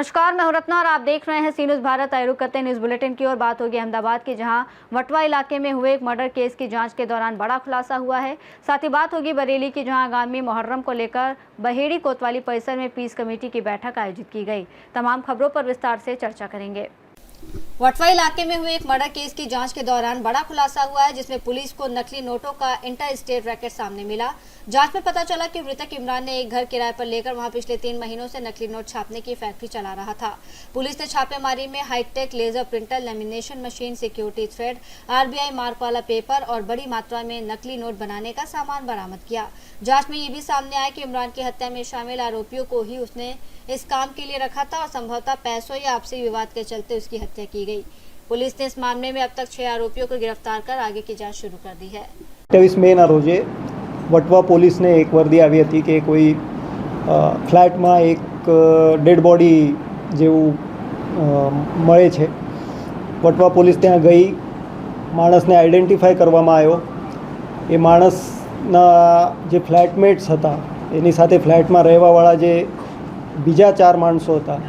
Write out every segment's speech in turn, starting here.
नमस्कार, मैं हूं रत्ना और आप देख रहे हैं सी न्यूज़ भारत। आए रुक करते हैं न्यूज़ बुलेटिन की और बात होगी अहमदाबाद की, जहां वटवा इलाके में हुए एक मर्डर केस की जांच के दौरान बड़ा खुलासा हुआ है। साथ ही बात होगी बरेली की, जहां आगामी मुहर्रम को लेकर बहेड़ी कोतवाली परिसर में पीस कमेटी की बैठक आयोजित की गई। तमाम खबरों पर विस्तार से चर्चा करेंगे। वटवा इलाके में हुए एक मर्डर केस की जांच के दौरान बड़ा खुलासा हुआ है, जिसमें पुलिस को नकली नोटों का इंटर स्टेट रैकेट सामने मिला। जांच में पता चला कि मृतक इमरान ने एक घर किराए पर लेकर वहां पिछले 3 महीनों से नकली नोट छापने की फैक्ट्री चला रहा था। पुलिस ने छापेमारी में hi tech laser printer, lamination machine, security thread, RBI mark वाला पेपर और बड़ी मात्रा में नकली नोट बनाने का सामान बरामद किया। जांच में ये भी सामने आया कि इमरान की हत्या में शामिल आरोपियों को ही उसने इस काम के लिए रखा था और संभवतः पैसों या आपसी विवाद के चलते उसकी हत्या की गई। पुलिस ने इस मामले में अब तक 6 आरोपियों को गिरफ्तार कर आगे की जांच शुरू कर दी है। 28 મેના રોજે વટવા પોલીસને એક વર્દી આવી હતી કે કોઈ ફ્લેટમાં એક ડેડ બોડી જેવું મળે છે। વટવા પોલીસ ત્યાં ગઈ, માણસને આઈડેન્ટિફાઈ કરવામાં આવ્યો। એ માણસના જે ફ્લેટમેટ્સ હતા એની સાથે ફ્લેટમાં રહેવાવાળા જે બીજા 4 માણસો હતા,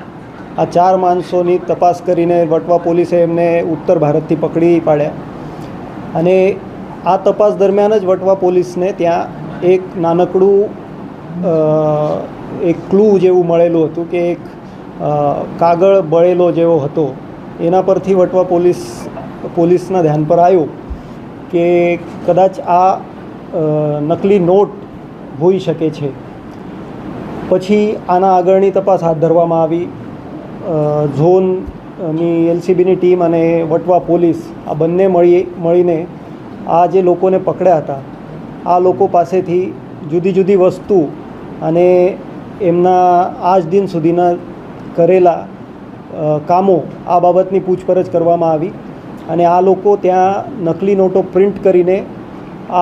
આ 4 માણસોની તપાસ કરીને વટવા પોલીસે એમને ઉત્તર ભારતથી પકડી પાડ્યા। અને આ તપાસ દરમિયાન જ વટવા પોલીસને ત્યાં એક નાનકડું એક ક્લુ જેવું મળેલું હતું કે એક કાગળ બળેલો જેવો હતો। એના પરથી વટવા પોલીસના ધ્યાન પર આવ્યું કે કદાચ આ નકલી નોટ હોઈ શકે છે। પછી આના આગળની તપાસ હાથ ધરવામાં આવી। ઝોનની એલસીબીની ટીમ અને વટવા પોલીસ આ બંને મળીને આ જે લોકોને પકડ્યા હતા, આ લોકો પાસેથી જુદી જુદી વસ્તુ અને એમના આજ દિન સુધીના કરેલા કામો આ બાબતની પૂછપરછ કરવામાં આવી। અને આ લોકો ત્યાં નકલી નોટો પ્રિન્ટ કરીને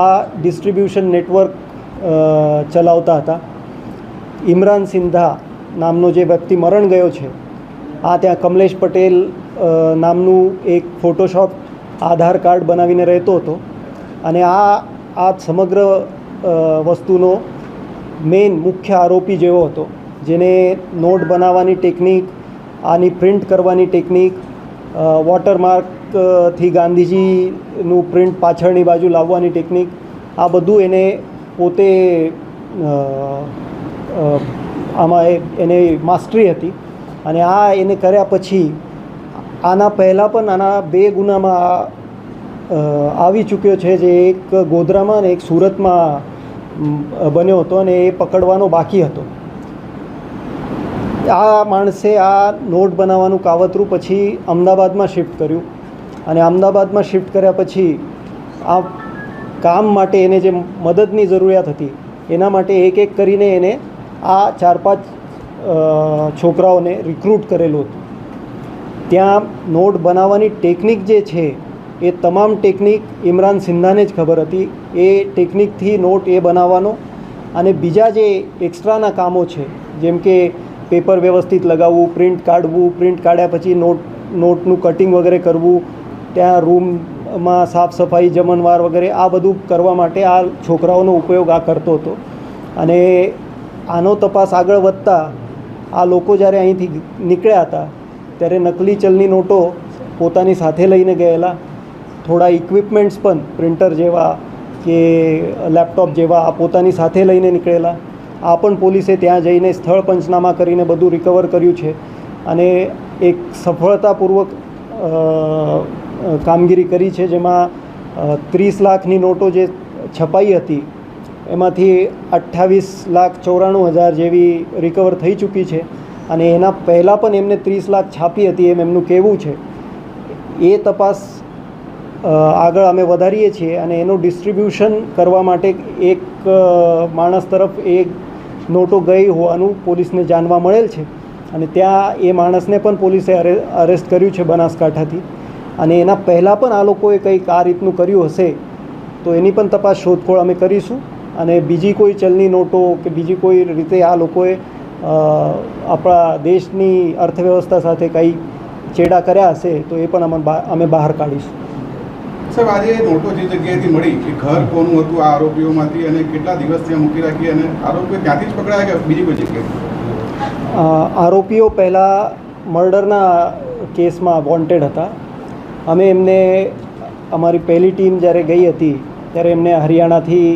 આ ડિસ્ટ્રીબ્યુશન નેટવર્ક ચલાવતા હતા। ઇમરાન સિંધા નામનો જે વ્યક્તિ મરણ ગયો છે, આ ત્યાં કમલેશ પટેલ નામનું એક ફોટોશોપ આધાર કાર્ડ બનાવીને રહેતો હતો। અને આ સમગ્ર વસ્તુનો મેઇન મુખ્ય આરોપી જેવો હતો, જેને નોટ બનાવવાની ટેકનિક, આની પ્રિન્ટ કરવાની ટેકનિક, વોટરમાર્કથી ગાંધીજીનું પ્રિન્ટ પાછળની બાજુ લાવવાની ટેકનિક, આ બધું એને પોતે આમાં એને માસ્ટરી હતી। અને આ એને કર્યા પછી આના પહેલાં પણ આના 2 ગુનામાં આવી ચૂક્યો છે, જે એક ગોધરામાં અને એક સુરતમાં બન્યો હતો અને એ પકડવાનો બાકી હતો। આ માણસે આ નોટ બનાવવાનું કાવતરું પછી અમદાવાદમાં શિફ્ટ કર્યું અને અમદાવાદમાં શિફ્ટ કર્યા પછી આ કામ માટે એને જે મદદની જરૂરિયાત હતી એના માટે એક એક કરીને એને આ 4-5 છોકરાઓને રિક્રૂટ કરેલું હતું। ત્યાં નોટ બનાવવાની ટેકનિક જે છે એ તમામ ટેકનિક ઇમરાન સિંધાને જ ખબર હતી। એ ટેકનિકથી નોટ એ બનાવવાનો અને બીજા જે એક્સ્ટ્રાના કામો છે, જેમ કે પેપર વ્યવસ્થિત લગાવવું, પ્રિન્ટ કાઢવું, પ્રિન્ટ કાઢ્યા પછી નોટનું કટિંગ વગેરે કરવું, ત્યાં રૂમમાં સાફ સફાઈ, જમણવાર વગેરે આ બધું કરવા માટે આ છોકરાઓનો ઉપયોગ આ કરતો હતો। અને આનો તપાસ આગળ વધતા આ લોકો જ્યારે અહીંથી નીકળ્યા હતા ત્યારે નકલી ચલની નોટો પોતાની સાથે લઈને ગયેલા, થોડા ઇક્વિપમેન્ટ્સ પણ પ્રિન્ટર જેવા કે લેપટોપ જેવા આ પોતાની સાથે લઈને નીકળેલા। આ પણ પોલીસે ત્યાં જઈને સ્થળ પંચનામા કરીને બધું રિકવર કર્યું છે અને એક સફળતાપૂર્વક કામગીરી કરી છે, જેમાં 30 લાખની નોટો જે છપાઈ હતી એમાંથી 28,94,000 જેવી રિકવર થઈ ચૂકી છે। અને એના પહેલાં પણ એમને 30 લાખ છાપી હતી એમ એમનું કહેવું છે। એ તપાસ આગળ અમે વધારીએ છીએ અને એનું ડિસ્ટ્રીબ્યુશન કરવા માટે એક માણસ તરફ એક નોટો ગઈ હોવાનું પોલીસને જાણવા મળેલ છે અને ત્યાં એ માણસને પણ પોલીસે અરેસ્ટ કર્યું છે બનાસકાંઠાથી। અને એના પહેલાં પણ આ લોકોએ કંઈક આ રીતનું કર્યું હશે તો એની પણ તપાસ શોધખોળ અમે કરીશું અને બીજી કોઈ ચલની નોટો કે બીજી કોઈ રીતે આ લોકોએ આપણા દેશની અર્થવ્યવસ્થા સાથે કંઈ ચેડા કર્યા હશે તો એ પણ અમે બહાર કાઢીશું। સાહેબ, આજે નોટો જે જગ્યાએથી મળી એ ઘર કોનું હતું આ આરોપીઓમાંથી અને કેટલા દિવસ ત્યાં મૂકી રાખી અને આરોપીઓ ત્યાંથી જ પકડાયા કે બીજી કોઈ જગ્યાએ? આરોપીઓ પહેલાં મર્ડરના કેસમાં વોન્ટેડ હતા. અમે એમને અમારી પહેલી ટીમ જ્યારે ગઈ હતી ત્યારે એમને હરિયાણાથી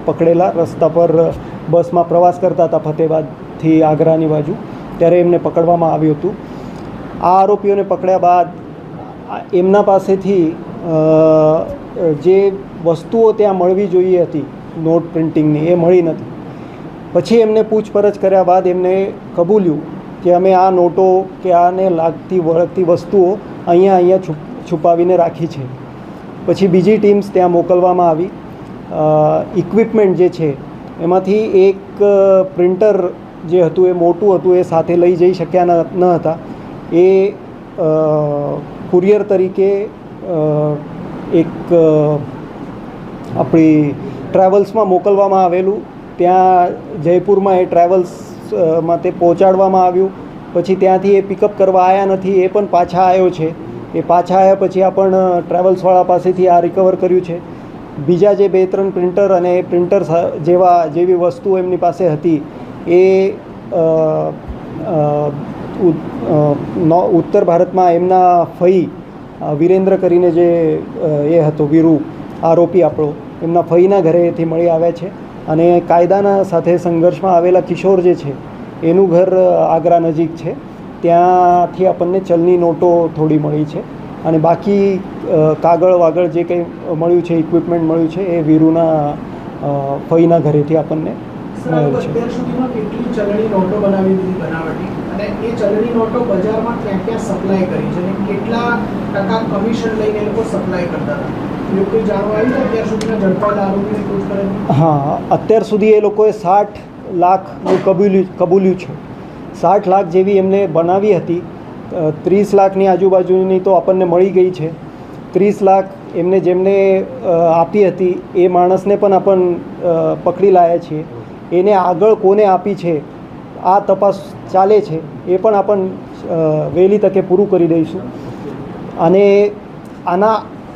પકડેલા. રસ્તા પર બસમાં પ્રવાસ કરતા હતા ફતેહબાદથી આગ્રાની બાજુ, ત્યારે એમને પકડવામાં આવ્યું હતું. આ આરોપીઓને પકડ્યા બાદ એમના પાસેથી જે વસ્તુઓ ત્યાં મળવી જોઈએ હતી નોટ પ્રિન્ટિંગની એ મળી નથી. પછી એમને પૂછપરછ કર્યા બાદ એમને કબૂલ્યું કે અમે આ નોટો કે આને લાગતી વળગતી વસ્તુઓ અહીંયા છુપાવીને રાખી છે. પછી બીજી ટીમ્સ ત્યાં મોકલવામાં આવી. ઇક્વિપમેન્ટ જે છે એમાંથી એક પ્રિન્ટર જે હતું એ મોટું હતું, એ સાથે લઈ જઈ શક્યા ન હતા. એ કુરિયર તરીકે એક આપણી ટ્રાવેલ્સમાં મોકલવામાં આવેલું. ત્યાં જયપુરમાં એ ટ્રાવેલ્સમાં તે પહોંચાડવામાં આવ્યું. પછી ત્યાંથી એ પિકઅપ કરવા આવ્યા નથી, એ પણ પાછા આવ્યો છે. એ પાછા આવ્યા પછી આ પણ ટ્રાવેલ્સવાળા પાસેથી આ રિકવર કર્યું છે. બીજા જે 2-3 પ્રિન્ટર અને પ્રિન્ટર જેવી વસ્તુઓ એમની પાસે હતી એ ઉત્તર ભારતમાં એમના ફઈ વિરેન્દ્ર કરીને જે એ હતો વીરુ આરોપી આપણો, એમના ફઈના ઘરેથી મળી આવ્યા છે. અને કાયદાના સાથે સંઘર્ષમાં આવેલા કિશોર જે છે એનું ઘર આગ્રા નજીક છે, ત્યાંથી આપણને ચલની નોટો થોડી મળી છે. અને બાકી કાગળ વાગળ જે કંઈ મળ્યું છે, ઇક્વિપમેન્ટ મળ્યું છે, એ વીરુના ફઈના ઘરેથી આપણને મળ્યું છે. અત્યાર સુધીમાં કેટલી ચલણી નોટો બનાવી દીધી બનાવટી, અને એ ચલણી નોટો બજારમાં ક્યાં ક્યાં સપ્લાય કરી છે, અને કેટલા ટકા કમિશન લઈને એ લોકો સપ્લાય કરતા હતા, એવું કોઈ જાણવા આવ્યું છે અત્યાર સુધીના ઝડપાયેલા આરોપીની પૂછપરછ? હા, અત્યાર સુધી એ લોકોએ 60 લાખનું કબૂલ્યું છે. 60 લાખ જેવી એમને બનાવી હતી. 30 લાખની આજુબાજુની તો આપણને મળી ગઈ છે. 30 લાખ એમને જેમને આપી હતી એ માણસને પણ આપણ પકડી લાયા છીએ. એને આગળ કોને આપી છે આ તપાસ ચાલે છે, એ પણ આપણ વહેલી તકે પૂરું કરી દઈશું. અને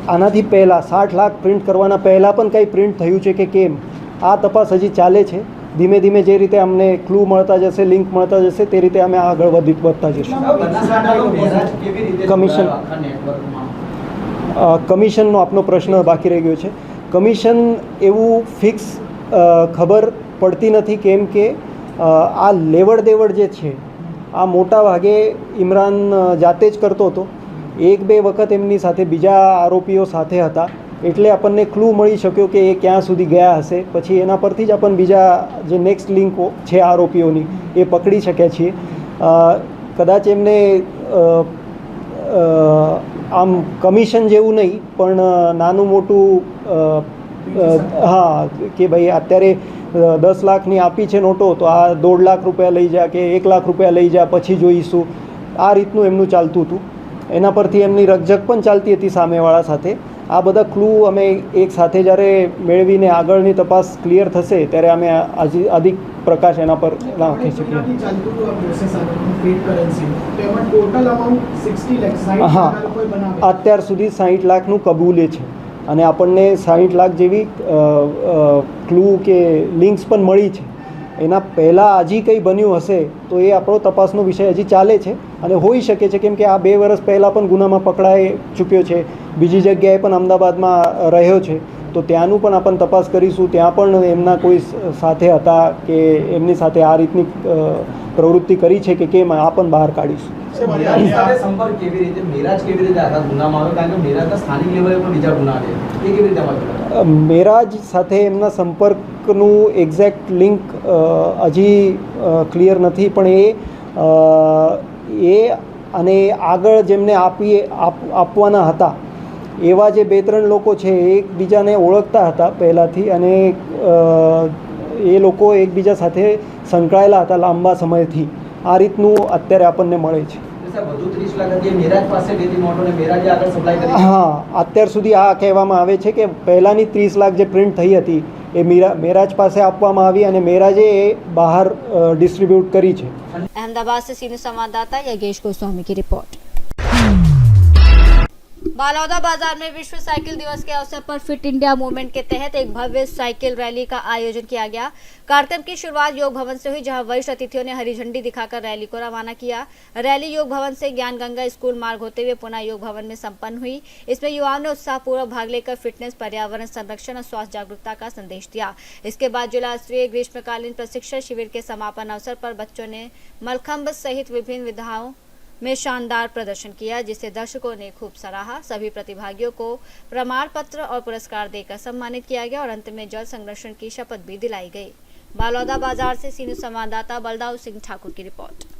આનાથી પહેલાં 60 લાખ પ્રિન્ટ કરવાના પહેલાં પણ કંઈ પ્રિન્ટ થયું છે કે કેમ, આ તપાસ હજી ચાલે છે. ધીમે ધીમે જે રીતે અમને ક્લુ મળતા જશે, લિંક મળતા જશે, તે રીતે અમે આગળ વધતા જઈશું. કમિશનનો આપનો પ્રશ્ન બાકી રહી ગયો છે. કમિશન એવું ફિક્સ ખબર પડતી નથી, કેમ કે આ લેવડ દેવડ જે છે આ મોટા ભાગે ઇમરાન જાતે જ કરતો હતો. 1-2 વખત એમની સાથે બીજા આરોપીઓ સાથે હતા, એટલે આપણને ક્લુ મળી શક્યો કે એ ક્યાં સુધી ગયા હશે. પછી એના પરથી જ આપણને બીજા જે નેક્સ્ટ લિંકો છે આરોપીઓની એ પકડી શક્યા છીએ. કદાચ એમને આમ કમિશન જેવું નહીં, પણ નાનું મોટું હા, કે ભાઈ અત્યારે 10 લાખની આપી છે નોટો, તો આ 1.5 લાખ રૂપિયા લઈ જા કે 1 લાખ રૂપિયા લઈ જા, પછી જોઈશું. આ રીતનું એમનું ચાલતું હતું. એના પરથી એમની રકઝક પણ ચાલતી હતી સામેવાળા સાથે. આ બધા ક્લુ અમે એક સાથે જ્યારે મેળવીને આગળની તપાસ ક્લિયર થશે ત્યારે અમે અધિક પ્રકાશ એના પર નાખી શકીએ. હા, અત્યાર સુધી 60 લાખનું કબૂલે છે. અને આપણને 60 લાખ જેવી ક્લુ કે લિંક્સ પણ મળી છે. એના પહેલાં હજી કંઈ બન્યું હશે તો એ આપણો તપાસનો વિષય હજી ચાલે છે. અને હોઈ શકે છે, કેમ કે આ 2 વર્ષ પહેલાં પણ ગુનામાં પકડાઈ ચૂક્યો છે. બીજી જગ્યાએ પણ અમદાવાદમાં રહ્યો છે, તો ત્યાંનું પણ આપણે તપાસ કરીશું. ત્યાં પણ એમના કોઈ સાથે હતા કે એમની સાથે આ રીતની પ્રવૃત્તિ કરી છે કે કેમ, આ પણ બહાર કાઢીશું. સંપર્ક કેવી રીતે, મેરાજ કેવી રીતે આખા ગુનામાં આવ્યો? કારણ કે મેરાજના સ્થાનિક લેવલે પણ બીજા ગુના છે, એ કેવી રીતે આવ્યો? મેરાજ સાથે એમના સંપર્કનું એક્ઝેક્ટ લિંક હજી ક્લિયર નથી, પણ એ અને આગળ જેમને આપવાના હતા એવા જે 2-3 લોકો છે એ એકબીજાને ઓળખતા હતા પહેલાંથી, અને એ લોકો એકબીજા સાથે સંકળાયેલા હતા લાંબા સમયથી. આ રીતનું અત્યારે આપણને મળે છે. હા, અત્યાર સુધી આ કહેવામાં આવે છે કે પહેલાંની 30 લાખ જે પ્રિન્ટ થઈ હતી એ મેરાજ પાસે આપવામાં આવી અને મેરાજે એ બહાર ડિસ્ટ્રીબ્यूट કરી છે. अहमदाबाद से सीनियर संवाददाता योगेश गोस्वामी की रिपोर्ट. बालौदा बाजार में विश्व साइकिल दिवस के अवसर पर फिट इंडिया मूवमेंट के तहत एक भव्य साइकिल रैली का आयोजन किया गया। कार्यक्रम की शुरुआत योग भवन से हुई, जहां वरिष्ठ अतिथियों ने हरी झंडी दिखाकर रैली को रवाना किया। रैली योग भवन से ज्ञान गंगा स्कूल मार्ग होते हुए पुनः योग भवन में संपन्न हुई। इसमें युवाओं ने उत्साहपूर्वक भाग लेकर फिटनेस, पर्यावरण संरक्षण और स्वास्थ्य जागरूकता का संदेश दिया। इसके बाद जिला स्तरीय ग्रीष्मकालीन प्रशिक्षण शिविर के समापन अवसर पर बच्चों ने मलखंब सहित विभिन्न विधाओं में शानदार प्रदर्शन किया, जिसे दर्शकों ने खूब सराहा। सभी प्रतिभागियों को प्रमाण पत्र और पुरस्कार देकर सम्मानित किया गया और अंत में जल संरक्षण की शपथ भी दिलाई गई। बालौदा बाजार से सीनियर संवाददाता बलदाऊ सिंह ठाकुर की रिपोर्ट।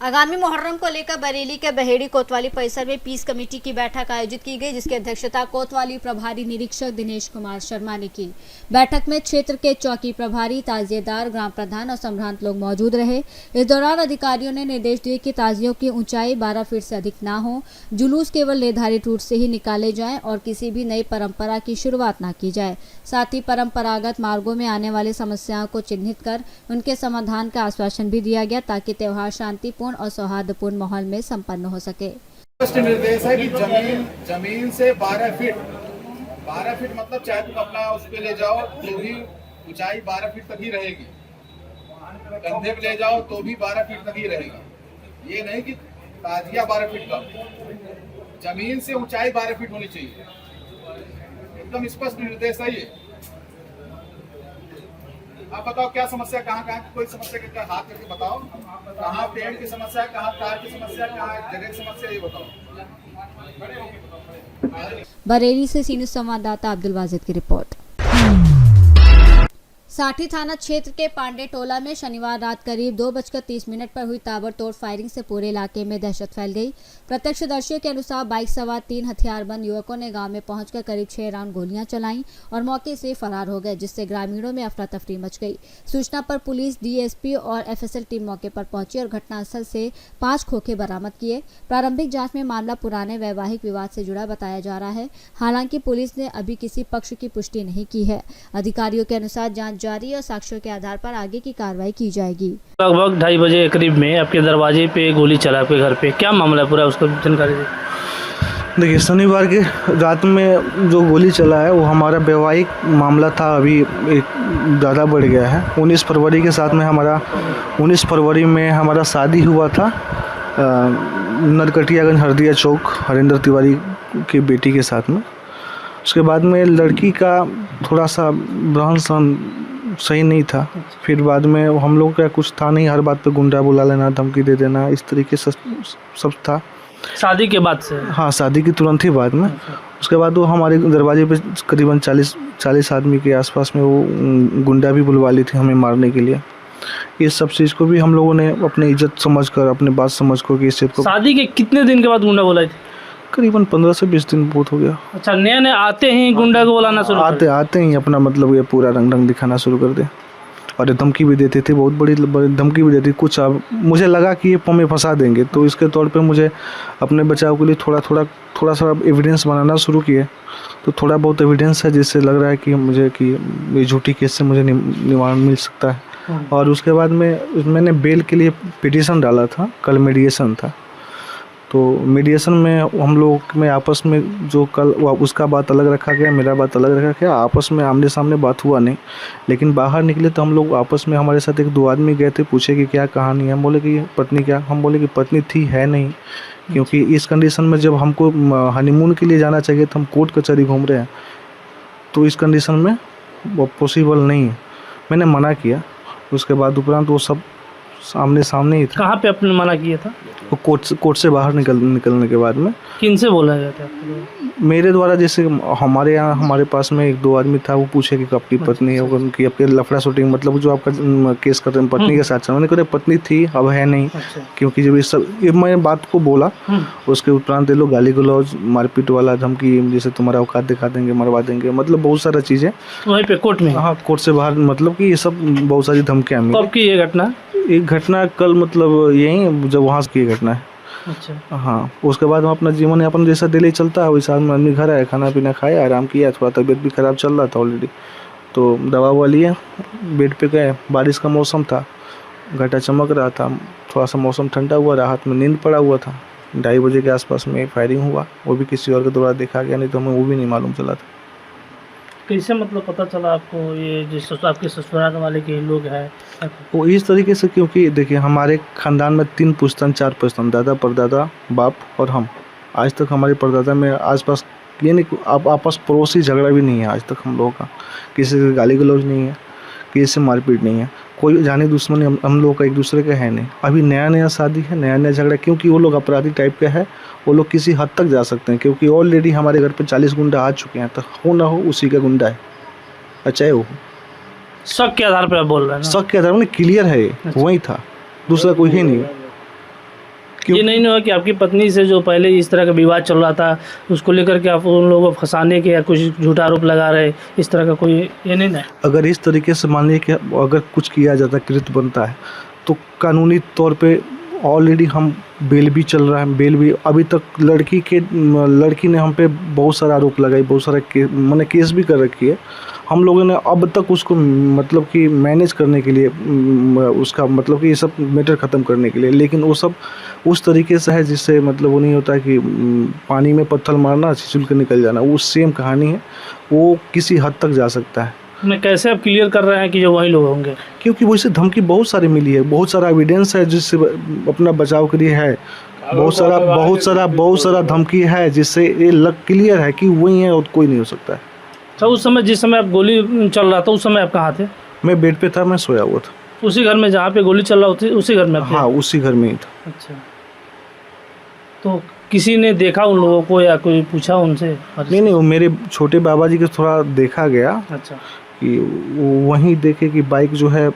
आगामी मुहर्रम को लेकर बरेली के बहेड़ी कोतवाली परिसर में पीस कमेटी की बैठक आयोजित की गई, जिसकी अध्यक्षता कोतवाली प्रभारी निरीक्षक दिनेश कुमार शर्मा ने की। बैठक में क्षेत्र के चौकी प्रभारी, ताजिएदार, ग्राम प्रधान और संभ्रांत लोग मौजूद रहे। इस दौरान अधिकारियों ने निर्देश दिए कि ताजियों की ऊंचाई 12 फीट से अधिक ना हो, जुलूस केवल निर्धारित रूट से ही निकाले जाएं और किसी भी नई परंपरा की शुरुआत न की जाए। साथ ही परंपरागत मार्गों में आने वाली समस्याओं को चिन्हित कर उनके समाधान का आश्वासन भी दिया गया, ताकि त्योहार शांतिपूर्ण और सौहार्दपूर्ण माहौल में संपन्न हो सके। स्पष्ट निर्देश है कि जमीन से 12 फीट मतलब चाहे तुम अपना उस पे ले जाओ तो भी ऊंचाई 12 फीट तक ही रहेगी, कंधे पे ले जाओ तो भी 12 फीट तक ही रहेगा। ये नहीं कि ताजिया 12 फीट का, जमीन से ऊंचाई 12 फीट होनी चाहिए। एकदम स्पष्ट निर्देश है ये। आप बताओ क्या समस्या, कहाँ की कोई समस्या कितना हाथ करके बताओ, कहाँ पेड़ की समस्या है, कहाँ तार की समस्या है, कहाँ जगह की समस्या, ये बताओ। बरेली से सीनियर संवाददाता अब्दुल वाजिद की रिपोर्ट। साठी थाना क्षेत्र के पांडे टोला में शनिवार रात करीब 2:30 पर हुई ताबड़तोड़ फायरिंग से पूरे इलाके में दहशत फैल गई। प्रत्यक्षदर्शियों के अनुसार बाइक सवार 3 हथियारबंद युवकों ने गांव में पहुंचकर करीब 6 राउंड गोलियां चलाईं और मौके से फरार हो गए, जिससे ग्रामीणों में अफरा तफरी मच गई। सूचना पर पुलिस, डीएसपी और एफएसएल टीम मौके पर पहुंची और घटनास्थल से 5 खोखे बरामद किए। प्रारंभिक जाँच में मामला पुराने वैवाहिक विवाद से जुड़ा बताया जा रहा है। हालांकि पुलिस ने अभी किसी पक्ष की पुष्टि नहीं की है। अधिकारियों के अनुसार जाँच जारी और साक्ष्यों के आधार पर आगे की कार्रवाई की जाएगी। लगभग 2:30 बजे करीब में आपके दरवाजे पे गोली चला, आपके घर पे क्या मामला पूरा, उसको जानकारी दे। देखिए, शनिवार की रात में जो गोली चला है वो हमारा वैवाहिक मामला था, अभी एक ज़्यादा बढ़ गया है। 19 फरवरी के साथ में 19 फरवरी में हमारा शादी हुआ था नरकटियागंज हरदिया चौक हरिंदर तिवारी की बेटी के साथ में। उसके बाद में लड़की का थोड़ा सा रहन सहन सही नहीं था। फिर बाद में हम लोग का कुछ था नहीं, हर बात पे गुंडा बुला लेना, धमकी दे देना, इस तरीके से सब था। शादी के बाद से? हाँ, शादी की तुरंत ही बाद में। उसके बाद वो हमारे दरवाजे पे करीबन 40 आदमी के आसपास में वो गुंडा भी बुलवा ली थी हमें मारने के लिए। ये सब चीज़ को भी हम लोगों ने अपनी इज्जत समझकर, अपनी बात समझकर कि इस चीज़ को। शादी के कितने दिन के बाद गुंडा बुलाई थी? करीबन 15 से 20 दिन बहुत हो गया। अच्छा, नए आते ही गुंडा को बुलाना शुरू? आते ही अपना मतलब ये पूरा रंग दिखाना शुरू कर दे और धमकी भी देते थे, बहुत बड़ी धमकी भी देती। कुछ अब मुझे लगा कि ये हमें फंसा देंगे, तो इसके तौर पे मुझे अपने बचाव के लिए थोड़ा सा एविडेंस बनाना शुरू किए। तो थोड़ा बहुत एविडेंस है जिससे लग रहा है कि मुझे कि ये झूठी केस से मुझे निवारण मिल सकता है। और उसके बाद में मैंने बेल के लिए पिटीशन डाला था, कल मीडिएशन था। तो मीडिएशन में हम लोग में आपस में जो कल उसका बात अलग रखा गया, मेरा बात अलग रखा गया। आपस में आमने सामने बात हुआ नहीं, लेकिन बाहर निकले तो हम लोग आपस में, हमारे साथ 1-2 आदमी गए थे, पूछे कि क्या कहानी है। हम बोले कि पत्नी क्या, हम बोले कि पत्नी थी, है नहीं, क्योंकि इस कंडीशन में जब हमको हनीमून के लिए जाना चाहिए तो हम कोर्ट कचहरी घूम रहे हैं, तो इस कंडीशन में वो पॉसिबल नहीं है। मैंने मना किया। उसके बाद उपरांत वो सब आमने सामने ही था। कहाँ पे आपने मना किया था? वो कोर्ट से बाहर निकलने के बाद में। किन से बोला गया था? मेरे द्वारा, जैसे हमारे यहाँ हमारे पास में 1-2 आदमी था, वो पूछे कि आपकी पत्नी है, उनकी आपके लफड़ा शूटिंग मतलब जो आपका केस कर रहे हैं पत्नी के साथ चल, उन्होंने कहा पत्नी थी, अब है नहीं। क्योंकि जब ये मैं बात को बोला, उसके उपरांत ये लोग गाली गलौज, मारपीट वाला धमकी, जैसे तुम्हारा औकात दिखा देंगे, मरवा देंगे, मतलब बहुत सारा चीज़ें वहीं पे कोर्ट में। हाँ, कोर्ट से बाहर, मतलब कि ये सब बहुत सारी धमकियाँ मिली। कब की ये घटना? एक घटना कल, मतलब यही जब वहाँ की घटना है। अच्छा। हाँ, उसके बाद हम अपना जीवन यापन जैसा डेली चलता है वैसा आदमी घर आया, खाना पीना खाया, आराम किया। थोड़ा तबीयत भी ख़राब चल रहा था ऑलरेडी, तो दवा ववा लिए, बेड पे गए। बारिश का मौसम था, घटा चमक रहा था, थोड़ा सा मौसम ठंडा हुआ, राहत में नींद पड़ा हुआ था। 2:30 बजे के आसपास में फायरिंग हुआ, वो भी किसी और के द्वारा देखा गया, नहीं तो हमें वो भी नहीं मालूम चला था। कैसे मतलब पता चला आपको ये जिस आपके ससुराल वाले के लोग हैं? वो इस तरीके से, क्योंकि देखिए हमारे ख़ानदान में 3 पुश्तन 4 पुश्तन, दादा परदादा बाप और हम, आज तक हमारे परदादा में आसपास ये नहीं आप आपस पड़ोसी झगड़ा भी नहीं है आज तक हम लोगों का, किसी से गाली गलौज नहीं है, किसी से मारपीट नहीं है, कोई जानी दुश्मनी हम लोगों का एक दूसरे का है नहीं। अभी नया नया शादी है, नया नया झगड़ा, क्योंकि वो लोग अपराधी टाइप के है, वो लोग किसी हद तक जा सकते हैं, क्योंकि ऑलरेडी हमारे घर पे 40 गुंडा आ चुके हैं, तो हो ना हो उसी का गुंडा है, अच्छा वो शक के आधार पर आप बोल रहे हैं ना? शक के आधार में क्लियर है ये, वही था, दूसरा कोई है नहीं। ये नहीं हुआ कि आपकी पत्नी से जो पहले इस तरह का विवाद चल रहा था उसको लेकर के आप उन लोगों को फंसाने के या कुछ झूठा आरोप लगा रहे, इस तरह का कोई ये नहीं ना? अगर इस तरीके से मान लीजिए कि अगर कुछ किया जाता, कृत्य बनता है, तो कानूनी तौर पे ऑलरेडी हम बेल भी चल रहा है, बेल भी अभी तक लड़की ने हम पे बहुत सारा आरोप लगाई, बहुत सारा मैंने केस भी कर रखी है। हम लोगों ने अब तक उसको मतलब कि मैनेज करने के लिए उसका मतलब कि ये सब मैटर ख़त्म करने के लिए, लेकिन वो सब उस तरीके से है जिससे मतलब वो नहीं होता कि पानी में पत्थर मारना छिछुल के निकल जाना, वो सेम कहानी है, वो किसी हद तक जा सकता है। मैं कैसे आप क्लियर कर रहे हैं कि जो वही लोग होंगे? क्योंकि वैसे धमकी बहुत सारी मिली है, बहुत सारा एविडेंस है जिससे अपना बचाव के लिए है, बहुत सारा धमकी है जिससे ये लग क्लियर है कि वही है और कोई नहीं हो सकता है। तो उस समय जिस समय आप गोली चल रहा था उस समय आप कहाँ थे? मैं बेड पे था, मैं सोया हुआ था। उसी घर में जहाँ पे गोली चल रहा थी उसी घर में? हाँ, उसी घर में ही था। अच्छा, तो किसी ने देखा उन लोगों को या कोई पूछा उनसे? नहीं, वो मेरे छोटे बाबा जी को थोड़ा देखा गया। अच्छा, कि वहीं देखे कि बाइक जो है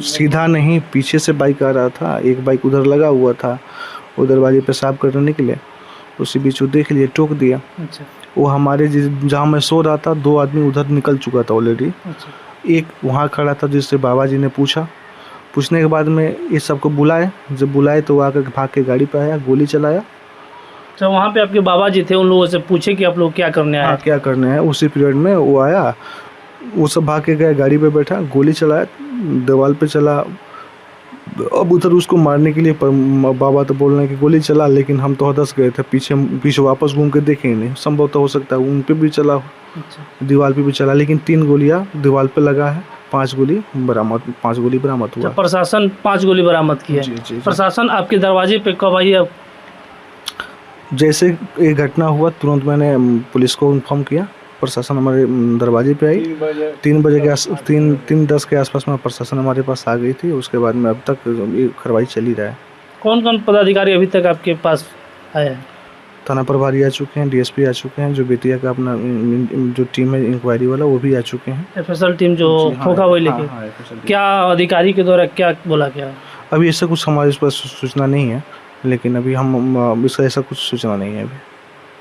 सीधा नहीं, पीछे से बाइक आ रहा था, एक बाइक उधर लगा हुआ था, वो दरवाजे पेशाब करने निकले, उसी बीच वो देख लिए, टोक दिया। अच्छा, वो हमारे जहाँ मैं सो रहा था 2 आदमी उधर निकल चुका था ऑलरेडी, अच्छा, एक वहाँ खड़ा था जिससे बाबा जी ने पूछने के बाद में ये सबको बुलाए, जब बुलाए तो वो आकर भाग के गाड़ी पे आया, गोली चलाया। तो वहाँ पे आपके बाबा जी थे, उन लोगों से पूछे कि आप लोग क्या करने आए? हाँ, क्या करने हैं। उसी पीरियड में वो आया, वो सब भाग के गए, गाड़ी पे बैठा, गोली चलाया, दीवार पे चला। अब उधर उसको मारने के लिए बाबा तो बोल रहे हैं कि गोली चला, लेकिन हम तो हदस गए थे, पीछे वापस घूम के देखे ही नहीं, संभव तो हो सकता है उन पे भी चला, दीवार पे भी चला, लेकिन 3 गोलियां दीवार पे लगा है, 5 गोली बरामद हुआ। प्रशासन 5 गोली बरामद की है। जी। प्रशासन आपके दरवाजे पे कब आई? अब जैसे ये घटना हुआ तुरंत मैंने पुलिस को इन्फॉर्म किया, प्रशासन हमारे दरवाजे पे आई। 3:10 के आसपास में प्रशासन हमारे पास आ गई थी। उसके बाद में अब तक ये कार्रवाई चल ही रहा है। कौन कौन पदाधिकारी अभी तक आपके पास आए हैं? थाना प्रभारी आ चुके हैं, डीएसपी आ चुके हैं, जो बेतिया का अपना जो टीम है इंक्वायरी वाला वो भी आ चुके हैं। एफएसएल टीम जो खोखा हुई लेके क्या अधिकारी के द्वारा क्या बोला गया? अभी ऐसा कुछ हमारे पास सूचना नहीं है, लेकिन अभी हम इसका ऐसा कुछ सूचना नहीं है। अभी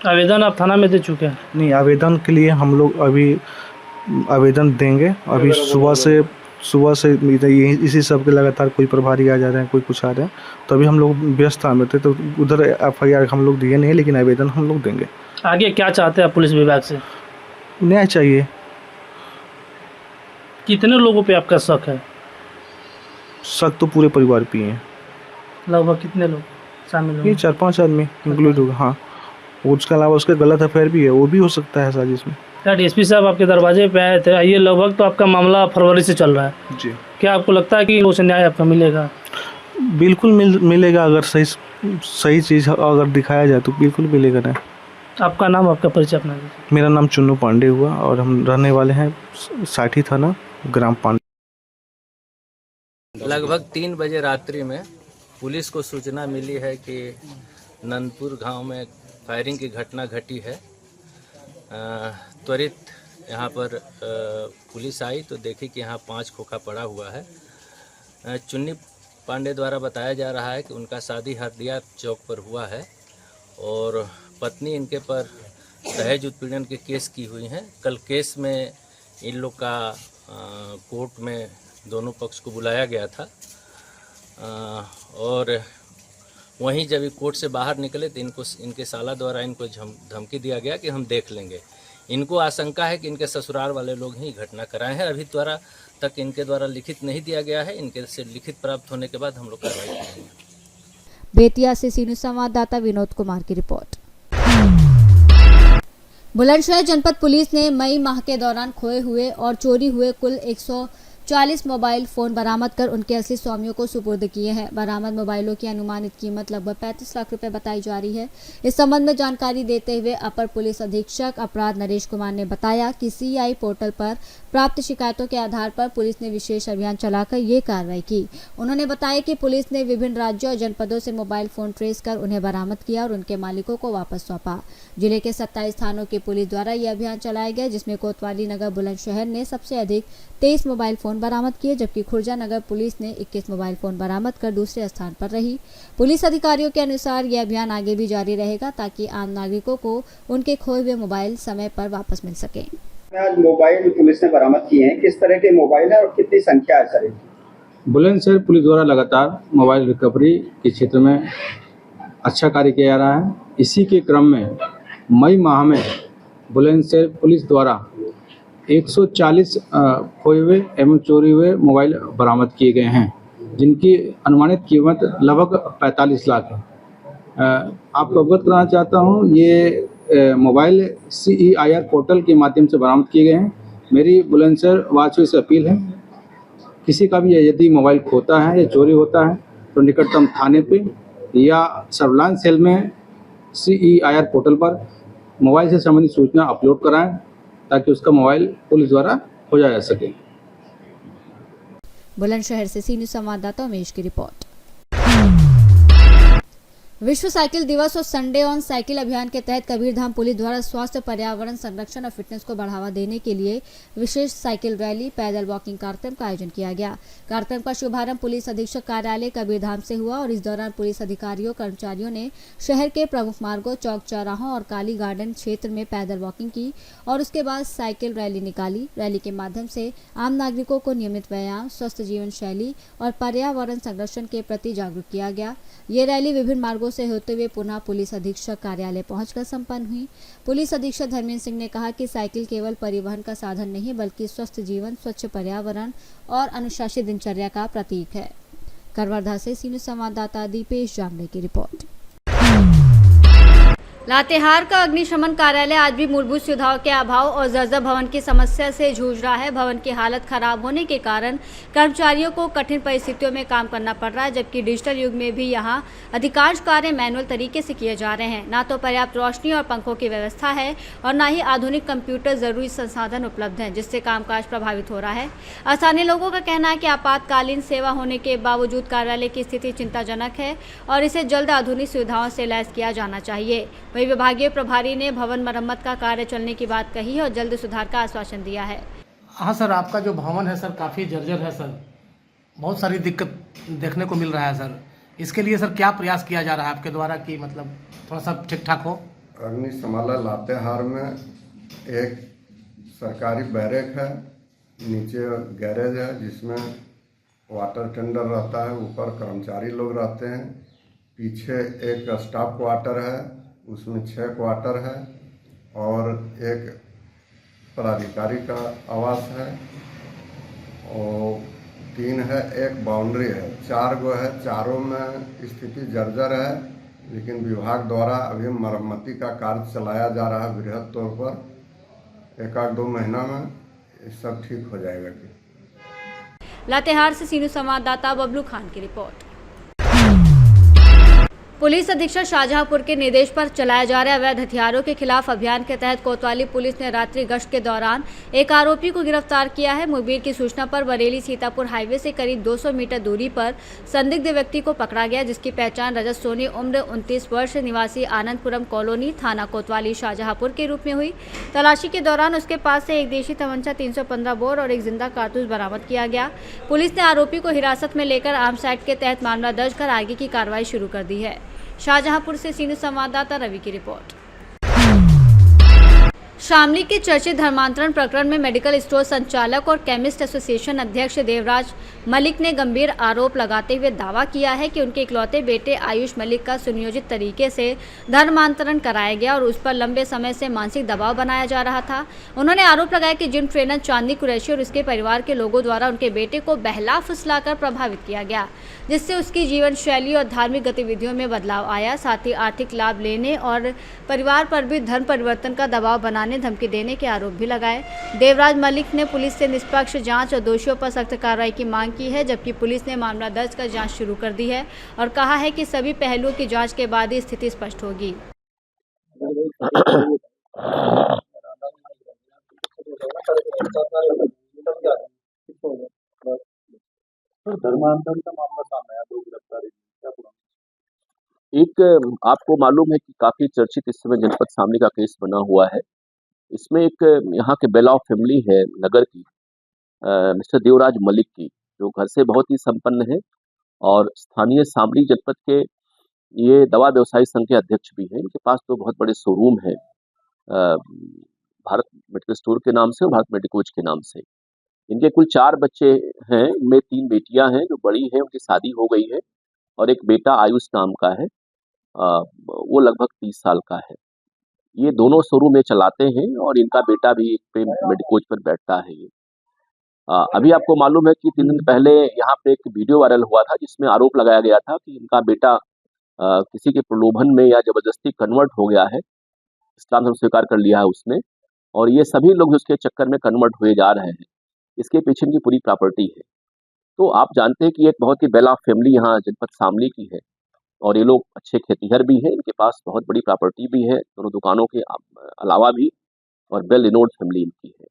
आवेदन आप थाना में दे चुके हैं? नहीं, आवेदन के लिए हम लोग अभी आवेदन देंगे। अभी सुबह से इसी सब के लगातार कोई प्रभारी आ जा रहे हैं, कोई कुछ आ रहे हैं, तो अभी हम लोग व्यवस्था में थे, तो उधर एफआईआर हम लोग दिए नहीं, लेकिन आवेदन हम लोग देंगे। आगे क्या चाहते हैं आप पुलिस विभाग से? न्याय चाहिए। कितने लोगों पे आपका शक है? शक तो पूरे परिवार पे ही है। लगभग कितने लोग शामिल ये होंगे? 4-5 आदमी इंक्लूड होगा। हाँ, उसके अलावा उसका गलत अफेयर भी है, वो भी हो सकता है साजिश में। क्या डीएसपी साहब आपके दरवाजे पे आए थे? ये लगभग तो आपका मामला फरवरी से चल रहा है जी। क्या आपको लगता है कि उसे न्याय आपका मिलेगा? बिल्कुल मिलेगा। अगर सही चीज़ अगर दिखाया जाए तो बिल्कुल मिलेगा ना। आपका नाम, आपका परिचय अपना दीजिए। मेरा नाम चुन्नू पांडे हुआ और हम रहने वाले हैं साठी थाना, ग्राम पांडे। लगभग 3 बजे रात्रि में पुलिस को सूचना मिली है कि नंदपुर गांव में फायरिंग की घटना घटी है। त्वरित यहाँ पर पुलिस आई तो देखी कि यहाँ 5 खोखा पड़ा हुआ है। चुन्नी पांडे द्वारा बताया जा रहा है कि उनका शादी हरदिया चौक पर हुआ है और पत्नी इनके पर दहेज उत्पीड़न के केस की हुई हैं। कल केस में इन लोग का कोर्ट में दोनों पक्ष को बुलाया गया था और वहीं जब ये कोर्ट से बाहर निकले तो इनके साला द्वारा इनको धमकी दिया गया कि हम देख लेंगे। इनको आशंका है कि इनके ससुराल वाले लोग ही घटना कराए हैं। अभी तक इनके द्वारा लिखित नहीं दिया गया है। इनके से लिखित प्राप्त होने के बाद हम लोग कार्रवाई करेंगे। बेतिया से सीनियर संवाददाता विनोद कुमार की रिपोर्ट। बुलंदशहर जनपद पुलिस ने मई माह के दौरान खोए हुए और चोरी हुए कुल 140 मोबाइल फोन बरामद कर उनके असली स्वामियों को सुपुर्द किए हैं। बरामद मोबाइलों की अनुमानित कीमत लगभग 35 लाख रुपए बताई जा रही है। इस संबंध में जानकारी देते हुए अपर पुलिस अधीक्षक अपराध नरेश कुमार ने बताया कि सीआई पोर्टल पर प्राप्त शिकायतों के आधार पर पुलिस ने विशेष अभियान चलाकर ये कार्रवाई की। उन्होंने बताया कि पुलिस ने विभिन्न राज्यों और जनपदों से मोबाइल फोन ट्रेस कर उन्हें बरामद किया और उनके मालिकों को वापस सौंपा। जिले के 27 थानों की पुलिस द्वारा यह अभियान चलाया गया, जिसमें कोतवाली नगर बुलंदशहर ने सबसे अधिक 23 मोबाइल फोन बरामद किए, जबकि खुर्जा नगर पुलिस ने 21 मोबाइल फोन बरामद कर दूसरे स्थान पर रही। पुलिस अधिकारियों के अनुसार यह अभियान आगे भी जारी रहेगा ताकि आम नागरिकों को उनके खोए हुए मोबाइल समय पर वापस मिल सके। आज मोबाइल पुलिस ने बरामद किए हैं, किस तरह के मोबाइल है और कितनी संख्या है सर? बुलंदशहर पुलिस द्वारा लगातार मोबाइल रिकवरी के क्षेत्र में अच्छा कार्य किया जा रहा है। इसी के क्रम में मई माह में बुलंदशहर पुलिस द्वारा 140 खोए हुए एवं चोरी हुए मोबाइल बरामद किए गए हैं, जिनकी अनुमानित कीमत लगभग 45 लाख है। आपको अवगत कराना चाहता हूँ, ये मोबाइल CEIR पोर्टल के माध्यम से बरामद किए गए हैं। मेरी बुलंदशहर वासियों से अपील है, किसी का भी यदि मोबाइल खोता है या चोरी होता है तो निकटतम थाने पे या सर्विलांस सेल में CEIR पोर्टल पर मोबाइल से संबंधित सूचना अपलोड कराएं ताकि उसका मोबाइल पुलिस द्वारा खोजा जा सके। बुलंदशहर से सीनियर संवाददाता उमेश की रिपोर्ट। विश्व साइकिल दिवस और संडे ऑन साइकिल अभियान के तहत कबीरधाम पुलिस द्वारा स्वास्थ्य, पर्यावरण संरक्षण और फिटनेस को बढ़ावा देने के लिए विशेष साइकिल रैली, पैदल वॉकिंग कार्यक्रम का आयोजन किया गया। कार्यक्रम का शुभारंभ पुलिस अधीक्षक कार्यालय कबीरधाम से हुआ और इस दौरान पुलिस अधिकारियों, कर्मचारियों ने शहर के प्रमुख मार्गों, चौक चौराहों और काली गार्डन क्षेत्र में पैदल वॉकिंग की और उसके बाद साइकिल रैली निकाली। रैली के माध्यम से आम नागरिकों को नियमित व्यायाम, स्वस्थ जीवन शैली और पर्यावरण संरक्षण के प्रति जागरूक किया गया। ये रैली विभिन्न मार्गों से होते हुए पुनः पुलिस अधीक्षक कार्यालय पहुंचकर संपन्न हुई। पुलिस अधीक्षक धर्मेंद्र सिंह ने कहा कि साइकिल केवल परिवहन का साधन नहीं बल्कि स्वस्थ जीवन, स्वच्छ पर्यावरण और अनुशासित दिनचर्या का प्रतीक है। करवर्धा से सीनियर संवाददाता दीपेश जामले की रिपोर्ट। लातेहार का अग्निशमन कार्यालय आज भी मूलभूत सुविधाओं के अभाव और जर्जर भवन की समस्या से जूझ रहा है। भवन की हालत खराब होने के कारण कर्मचारियों को कठिन परिस्थितियों में काम करना पड़ रहा है, जबकि डिजिटल युग में भी यहां अधिकांश कार्य मैनुअल तरीके से किए जा रहे हैं। ना तो पर्याप्त रोशनी और पंखों की व्यवस्था है और ना ही आधुनिक कंप्यूटर जरूरी संसाधन उपलब्ध हैं, जिससे कामकाज प्रभावित हो रहा है। स्थानीय लोगों का कहना है कि आपातकालीन सेवा होने के बावजूद कार्यालय की स्थिति चिंताजनक है और इसे जल्द आधुनिक सुविधाओं से लैस किया जाना चाहिए। वही विभागीय प्रभारी ने भवन मरम्मत का कार्य चलने की बात कही है और जल्द सुधार का आश्वासन दिया है। हाँ सर, आपका जो भवन है सर काफ़ी जर्जर है सर, बहुत सारी दिक्कत देखने को मिल रहा है सर। इसके लिए सर क्या प्रयास किया जा रहा है आपके द्वारा कि मतलब थोड़ा सा ठीक ठाक हो? अग्निशमन लातेहार में एक सरकारी बैरक है, नीचे गैरेज है जिसमें वाटर टेंडर रहता है, ऊपर कर्मचारी लोग रहते हैं, पीछे एक स्टाफ क्वार्टर है, उसमें 6 क्वार्टर है और एक पदाधिकारी का आवास है और 3 है, एक बाउंड्री है, 4 गो है। चारों में स्थिति जर्जर है, लेकिन विभाग द्वारा अभी मरम्मती का कार्य चलाया जा रहा है बृहद तौर पर। 1-2 महीना में ये सब ठीक हो जाएगा। लातेहार से सीनियर संवाददाता बबलू खान की रिपोर्ट। पुलिस अधीक्षक शाहजहांपुर के निर्देश पर चलाए जा रहे अवैध हथियारों के खिलाफ अभियान के तहत कोतवाली पुलिस ने रात्रि गश्त के दौरान एक आरोपी को गिरफ्तार किया है। मुखबिर की सूचना पर बरेली सीतापुर हाईवे से करीब 200 मीटर दूरी पर संदिग्ध व्यक्ति को पकड़ा गया, जिसकी पहचान रजत सोनी उम्र 29 वर्ष निवासी आनंदपुरम कॉलोनी थाना कोतवाली शाहजहांपुर के रूप में हुई। तलाशी के दौरान उसके पास से एक देशी तमंचा 315 बोर और एक जिंदा कारतूस बरामद किया गया। पुलिस ने आरोपी को हिरासत में लेकर आर्म्स एक्ट के तहत मामला दर्ज कर आगे की कार्रवाई शुरू कर दी है। शाहजहांपुर से सीनियर संवाददाता रवि की रिपोर्ट। शामली के चर्चित धर्मांतरण प्रकरण में मेडिकल स्टोर संचालक और केमिस्ट एसोसिएशन अध्यक्ष देवराज मलिक ने गंभीर आरोप लगाते हुए दावा किया है कि उनके इकलौते बेटे आयुष मलिक का सुनियोजित तरीके से धर्मांतरण कराया गया और उस पर लंबे समय से मानसिक दबाव बनाया जा रहा था। उन्होंने आरोप लगाया कि जिम ट्रेनर चांदनी कुरैशी और उसके परिवार के लोगों द्वारा उनके बेटे को बहला फुसलाकर प्रभावित किया गया, जिससे उसकी जीवन शैली और धार्मिक गतिविधियों में बदलाव आया। साथ ही आर्थिक लाभ लेने और परिवार पर भी धर्म परिवर्तन का दबाव बनाने धमकी देने के आरोप भी लगाए। देवराज मलिक ने पुलिस से निष्पक्ष जांच और दोषियों पर सख्त कार्रवाई की मांग की है, जबकि पुलिस ने मामला दर्ज कर जांच शुरू कर दी है और कहा है कि सभी पहलुओं की जांच के बाद ही स्थिति स्पष्ट होगी। धर्मांतरण का मामला सामने आया, 2 गिरफ्तारी, क्या पूरा? एक आपको मालूम है कि काफी चर्चित इस समय जनपद शामली का केस बना हुआ है। इसमें एक यहाँ के बेला ऑफ फैमिली है नगर की, मिस्टर देवराज मलिक की, जो घर से बहुत ही संपन्न है और स्थानीय शामली जनपद के ये दवा व्यवसायी संघ के अध्यक्ष भी हैं। इनके पास तो बहुत बड़े शोरूम है, भारत मेडिकल स्टोर के नाम से और भारत मेडिकोज के नाम से। इनके कुल 4 बच्चे हैं, इनमें 3 बेटियां हैं, जो बड़ी है उनकी शादी हो गई है और एक बेटा आयुष नाम का है, वो लगभग 30 साल का है। ये दोनों शोरूम में चलाते हैं और इनका बेटा भी एक पे मेडिकोज पर बैठता है। ये अभी आपको मालूम है कि 3 दिन पहले यहाँ पे एक वीडियो वायरल हुआ था, जिसमें आरोप लगाया गया था कि इनका बेटा किसी के प्रलोभन में या जबरदस्ती कन्वर्ट हो गया है, इस्लाम धर्म स्वीकार कर लिया है उसने, और ये सभी लोग उसके चक्कर में कन्वर्ट हुए जा रहे हैं। इसके पीछे इनकी पूरी प्रॉपर्टी है। तो आप जानते हैं कि एक बहुत ही वेल ऑफ फैमिली यहाँ जनपद शामली की है और ये लोग अच्छे खेतीहर भी हैं, इनके पास बहुत बड़ी प्रॉपर्टी भी है, दोनों दुकानों के अलावा भी, और वेल रिनोन्ड फैमिली इनकी है।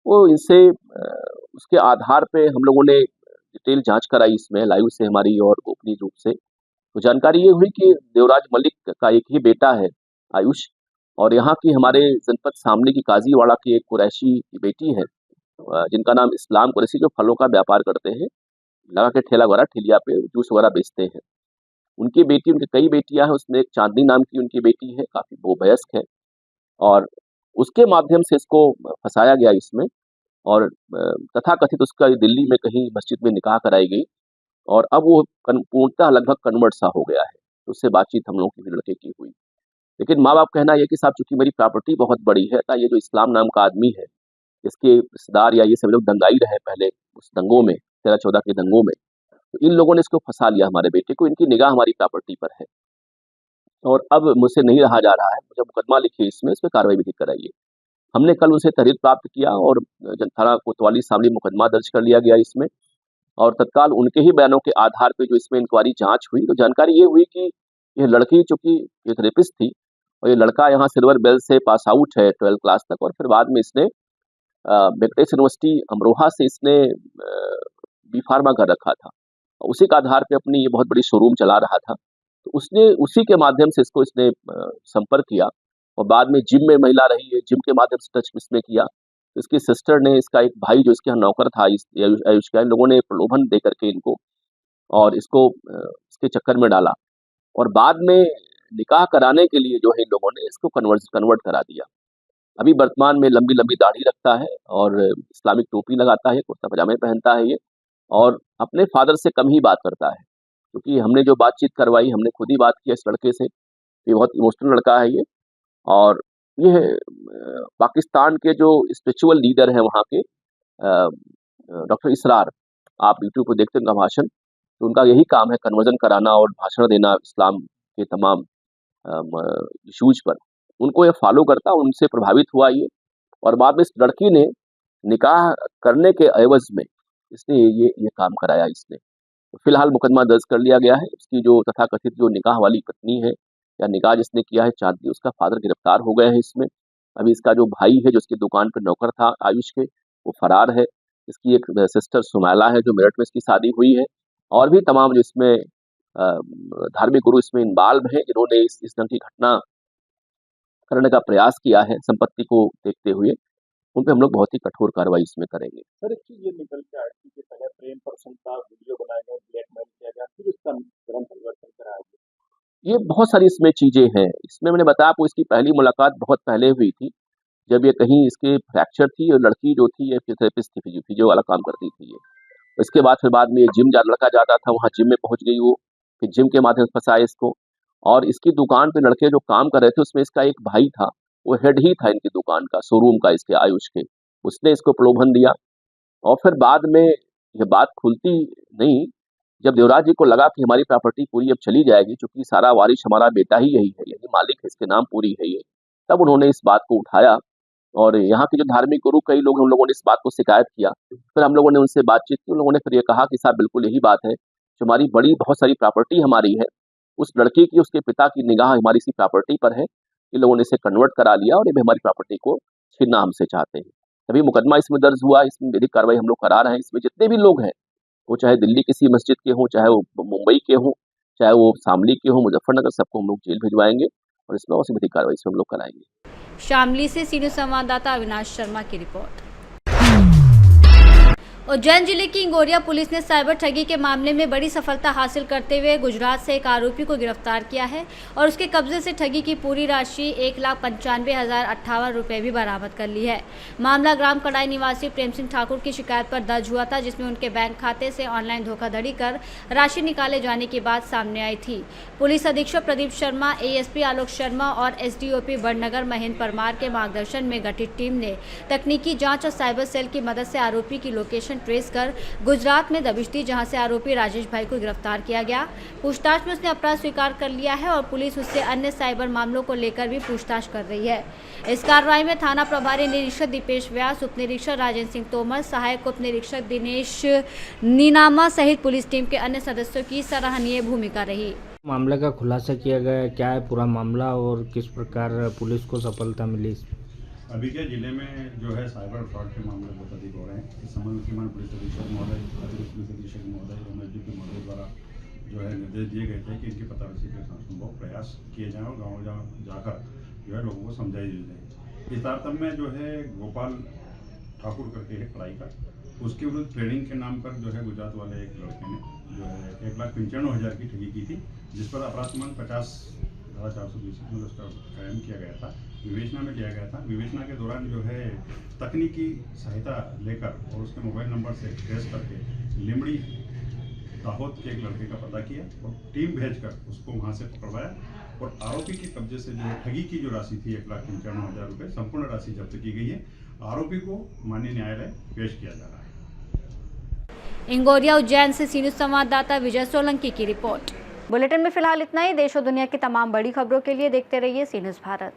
वो इनसे उसके आधार पे हम लोगों ने डिटेल जांच कराई इसमें लाइव से हमारी और गोपनीय रूप से। तो जानकारी ये हुई कि देवराज मलिक का एक ही बेटा है आयुष, और यहाँ की हमारे जनपद शामली की काजीवाड़ा की एक कुरैशी की बेटी है, जिनका नाम इस्लाम कुरैशी, जो फलों का व्यापार करते हैं, लगा के ठेला वगैरह ठेलिया पे जूस वगैरह बेचते हैं। उनकी बेटी, उनकी कई बेटियां हैं, उसमें एक चांदनी नाम की उनकी बेटी है, काफी वो वयस्क है, और उसके माध्यम से इसको फंसाया गया इसमें, और तथाकथित उसका दिल्ली में कहीं मस्जिद में निकाह कराई गई और अब वो पूर्णतः लगभग कन्वर्ट सा हो गया है। तो उससे बातचीत हम लोगों की लड़के की हुई, लेकिन माँ बाप कहना यह कि साहब चूंकि मेरी प्रॉपर्टी बहुत बड़ी है, तो ये जो इस्लाम नाम का आदमी है, इसके रिश्तेदार या ये सब लोग दंगाई रहे पहले उस दंगों में, 13-14 के दंगों में, तो इन लोगों ने इसको फंसा लिया हमारे बेटे को, इनकी निगाह हमारी प्रॉपर्टी पर है और अब मुझसे नहीं रहा जा रहा है, मुझे मुकदमा लिखिए इसमें कार्रवाई विधिक कराइए। हमने कल उनसे तहरीर प्राप्त किया और थाना कोतवाली शामली मुकदमा दर्ज कर लिया गया इसमें, और तत्काल उनके ही बयानों के आधार पर जो इसमें इंक्वायरी जांच हुई, तो जानकारी ये हुई कि यह लड़की चूंकि एक रेपिस्ट थी और ये लड़का यहाँ सिल्वर बेल से पास आउट है 12th क्लास तक, और फिर बाद में इसने वेंकटेश यूनिवर्सिटी अमरोहा से इसने बी फार्मा कर रखा था, उसी के आधार पे अपनी ये बहुत बड़ी शोरूम चला रहा था। तो उसने उसी के माध्यम से इसको इसने संपर्क किया और बाद में जिम में महिला रही है, जिम के माध्यम से टच इसमें किया। तो इसकी सिस्टर ने, इसका एक भाई जो इसके यहाँ नौकर था आयुष का, इन लोगों ने प्रलोभन दे करके इनको और इसको इसके चक्कर में डाला और बाद में निकाह कराने के लिए जो है इन लोगों ने इसको कन्वर्ट करा दिया। अभी वर्तमान में लंबी लंबी दाढ़ी रखता है और इस्लामिक टोपी लगाता है, कुर्ता पजामे पहनता है ये, और अपने फादर से कम ही बात करता है, क्योंकि हमने जो बातचीत करवाई, हमने खुद ही बात किया इस लड़के से। ये बहुत इमोशनल लड़का है ये, और ये पाकिस्तान के जो स्पिरिचुअल लीडर हैं वहाँ के, डॉक्टर इसरार, आप यूट्यूब पर देखते हैं उनका भाषण, तो उनका यही काम है कन्वर्जन कराना और भाषण देना इस्लाम के तमाम इशूज पर। उनको ये फॉलो करता, उनसे प्रभावित हुआ ये, और बाद में इस लड़की ने निकाह करने के एवज में इसने ये काम कराया इसने। तो फिलहाल मुकदमा दर्ज कर लिया गया है। उसकी जो तथाकथित जो निकाह वाली पत्नी है या निकाह जिसने किया है चांदनी, उसका फादर गिरफ्तार हो गए हैं इसमें। अभी इसका जो भाई है जो उसकी दुकान पर नौकर था आयुष के, वो फरार है। इसकी एक सिस्टर सुमैला है जो मेरठ में इसकी शादी हुई है, और भी तमाम जो इसमें धार्मिक गुरु इसमें इन्वॉल्व हैं, जिन्होंने इस ढंग की घटना करने का प्रयास किया है संपत्ति को देखते हुए, उन पे हम लोग बहुत ही कठोर कार्रवाई इसमें करेंगे। सर, एक चीज ये निकल के आई थी कि पहले प्रेम प्रसंग का वीडियो बनाया गया, ब्लैकमेल किया गया, फिर इसका धर्म परिवर्तन कराया गया। ये बहुत सारी इसमें चीजें हैं। इसमें मैंने बताया आपको, इसकी पहली मुलाकात बहुत पहले हुई थी जब ये कहीं इसके फ्रैक्चर थी, और लड़की जो थी ये फिजियोथेरेपिस्ट थी, फिजियो वाला काम करती थी ये। इसके बाद फिर बाद में ये जिम लड़का जाता था, वहाँ जिम में पहुँच गई वो, फिर जिम के माध्यम से फंसाया इसको। और इसकी दुकान पे लड़के जो काम कर रहे थे उसमें इसका एक भाई था, वो हेड ही था इनकी दुकान का, शोरूम का इसके आयुष के। उसने इसको प्रलोभन दिया और फिर बाद में ये बात खुलती नहीं, जब देवराज जी को लगा कि हमारी प्रॉपर्टी पूरी अब चली जाएगी, क्योंकि सारा वारिश हमारा बेटा ही यही है, यही मालिक है, इसके नाम पूरी है ये, तब उन्होंने इस बात को उठाया। और यहाँ के जो धार्मिक गुरु कई लोग हैं, उन लोगों ने इस बात को शिकायत किया। फिर हम लोगों ने उनसे बातचीत की, उन लोगों ने फिर ये कहा कि साहब बिल्कुल यही बात है, जो हमारी बड़ी बहुत सारी प्रॉपर्टी हमारी है, उस लड़के की, उसके पिता की निगाह हमारी इसी प्रॉपर्टी पर है, इन लोगों ने इसे कन्वर्ट करा लिया और ये भी हमारी प्रॉपर्टी को छीनना हमसे चाहते हैं। तभी मुकदमा इसमें दर्ज हुआ, इसमें विधिक कार्रवाई हम लोग करा रहे हैं। इसमें जितने भी लोग हैं, वो चाहे दिल्ली किसी मस्जिद के हों, चाहे वो मुंबई के हों, चाहे वो शामली के हों, मुजफ्फरनगर, सबको हम लोग जेल भिजवाएंगे और इसमें और विधिक कार्रवाई इसमें हम लोग कराएंगे। शामली से सी न्यूज़ संवाददाता अविनाश शर्मा की रिपोर्ट। उज्जैन जिले की इंगोरिया पुलिस ने साइबर ठगी के मामले में बड़ी सफलता हासिल करते हुए गुजरात से एक आरोपी को गिरफ्तार किया है और उसके कब्जे से ठगी की पूरी राशि 1,95,058 रुपये भी बरामद कर ली है। मामला ग्राम कड़ाई निवासी प्रेम सिंह ठाकुर की शिकायत पर दर्ज हुआ था, जिसमें उनके बैंक खाते से ऑनलाइन धोखाधड़ी कर राशि निकाले जाने की बात सामने आई थी। पुलिस अधीक्षक प्रदीप शर्मा, एएसपी आलोक शर्मा और एसडीओपी बड़नगर महेंद्र परमार के मार्गदर्शन में गठित टीम ने तकनीकी जाँच और साइबर सेल की मदद से आरोपी की लोकेशन ट्रेस कर गुजरात में दबिश दी, जहां से आरोपी राजेश भाई को गिरफ्तार किया गया। पूछताछ में उसने अपराध स्वीकार कर लिया है और पुलिस उससे अन्य साइबर मामलों को लेकर भी पूछताछ कर रही है। इस कार्रवाई में थाना प्रभारी निरीक्षक दीपेश व्यास, उप निरीक्षक राजेंद्र सिंह तोमर, सहायक उप निरीक्षक दिनेश नीनामा सहित पुलिस टीम के अन्य सदस्यों की सराहनीय भूमिका रही। मामले का खुलासा किया गया, क्या है पूरा मामला और किस प्रकार पुलिस को सफलता मिली? अभी के जिले में जो है साइबर फ्रॉड के मामले बहुत अधिक हो रहे हैं। इस संबंध में श्रीमान पुलिस अधीक्षक महोदय, अतिरिक्त पुलिस अधीक्षक महोदय, रमेश जी महोदय द्वारा जो है निर्देश दिए गए थे कि इनकी पतावशी के संभव प्रयास किए जाएँ और गाँव जाकर जो है लोगों को समझाई जाए। इस तारतम्य में जो है गोपाल ठाकुर करके है कड़ाई का, उसके विरुद्ध ट्रेनिंग के नाम पर जो है गुजरात वाले एक लड़के ने जो है 1,95,000 की ठगी की थी, जिस पर अपराध क्रमांक 50/420 में उसका कायम किया गया था, विवेचना में लिया गया था। विवेचना के दौरान जो है तकनीकी सहायता लेकर और उसके मोबाइल नंबर से ट्रेस करके लिमड़ी दाहोद के एक लड़के का पता किया और टीम भेजकर उसको वहां से पकड़वाया और आरोपी के कब्जे से जो ठगी की जो राशि थी 1,95,000 रुपये, संपूर्ण राशि जब्त की गई है। आरोपी को माननीय न्यायालय पेश किया जा रहा है। इंगोरिया उज्जैन से सी न्यूज़ संवाददाता विजय सोलंकी की रिपोर्ट। बुलेटिन में फिलहाल इतना ही। देश और दुनिया की तमाम बड़ी खबरों के लिए देखते रहिए सी न्यूज़ भारत।